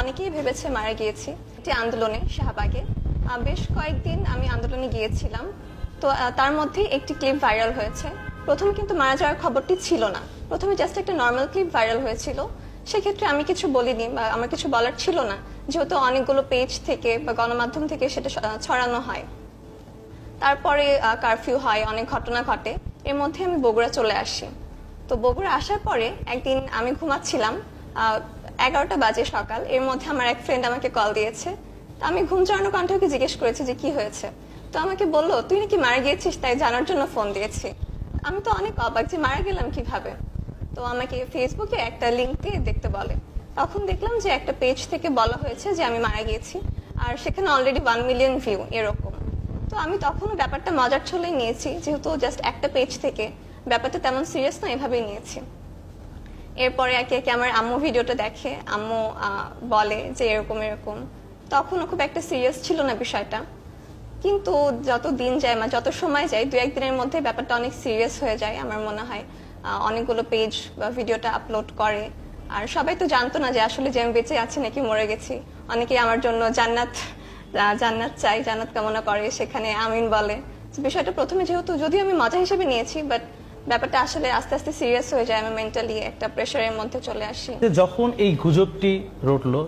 অনেকেই ভেবেছে মারা গিয়েছি। একটি আন্দোলনে শাহবাগে বেশ কয়েকদিন আমি আন্দোলনে গিয়েছিলাম। তো তার মধ্যে একটি ক্লিপ ভাইরাল হয়েছে। প্রথমে কিন্তু মারা যাওয়ার খবরটি ছিল না, প্রথমে জাস্ট একটা নর্মাল ক্লিপ ভাইরাল হয়েছিল। সেক্ষেত্রে আমি কিছু বলিনি বা আমার কিছু বলার ছিল না, যেহেতু অনেকগুলো পেজ থেকে বা গণমাধ্যম থেকে সেটা ছড়ানো হয়। তারপরে কারফিউ হয়, অনেক ঘটনা ঘটে, এর মধ্যে আমি বগুড়া চলে আসি। তো বগুড়া আসার পরে একদিন আমি ঘুমাচ্ছিলাম, 11টা বাজে সকাল। এর মধ্যে আমার এক ফ্রেন্ড আমাকে কল দিয়েছে। তো আমি ঘুম চড়ানো কণ্ঠে ওকে জিজ্ঞেস করেছি যে কি হয়েছে। তো আমাকে বললো, তুই নাকি মারা গিয়েছিস, তাই জানার জন্য ফোন দিয়েছি। আমি তো অনেক অবাক যে মারা গেলাম কিভাবে। তো আমাকে ফেসবুকে একটা লিঙ্ক দিয়ে দেখতে বলে। তখন দেখলাম যে একটা পেজ থেকে বলা হয়েছে যে আমি মারা গিয়েছি, আর সেখানে অলরেডি 1 মিলিয়ন ভিউ এরকম। তো আমি তখনও ব্যাপারটা মজার ছলেই নিয়েছি, যেহেতু জাস্ট একটা পেজ থেকে, ব্যাপারটা তেমন সিরিয়াস না, এভাবেই নিয়েছি। এরপরে একে একে আমার আম্মু ভিডিওটা দেখে, আম্মু বলে যে এরকম এরকম। তখনও খুব একটা সিরিয়াস ছিল না বিষয়টা, কিন্তু যত দিন যায় বা যত সময় যায়, 2-1 দিনের মধ্যে ব্যাপারটা অনেক সিরিয়াস হয়ে যায় আমার মনে হয়। অনেকগুলো পেজ বা ভিডিওটা আপলোড করে, আর সবাই তো জানতো না যে আসলে যে আমি বেঁচে আছি নাকি মরে গেছি। অনেকেই আমার জন্য জান্নাত জান্নাত চাই, জান্নাত কামনা করে, সেখানে আমিন বলে। বিষয়টা প্রথমে যেহেতু যদিও আমি মজা হিসেবে নিয়েছি, বাট ব্যাপারটা আসলে আস্তে আস্তে সিরিয়াস হয়ে যায়, আমি মেন্টালি একটা প্রেশারের মধ্যে চলে আসি। যখন এই গুজবটি রটলো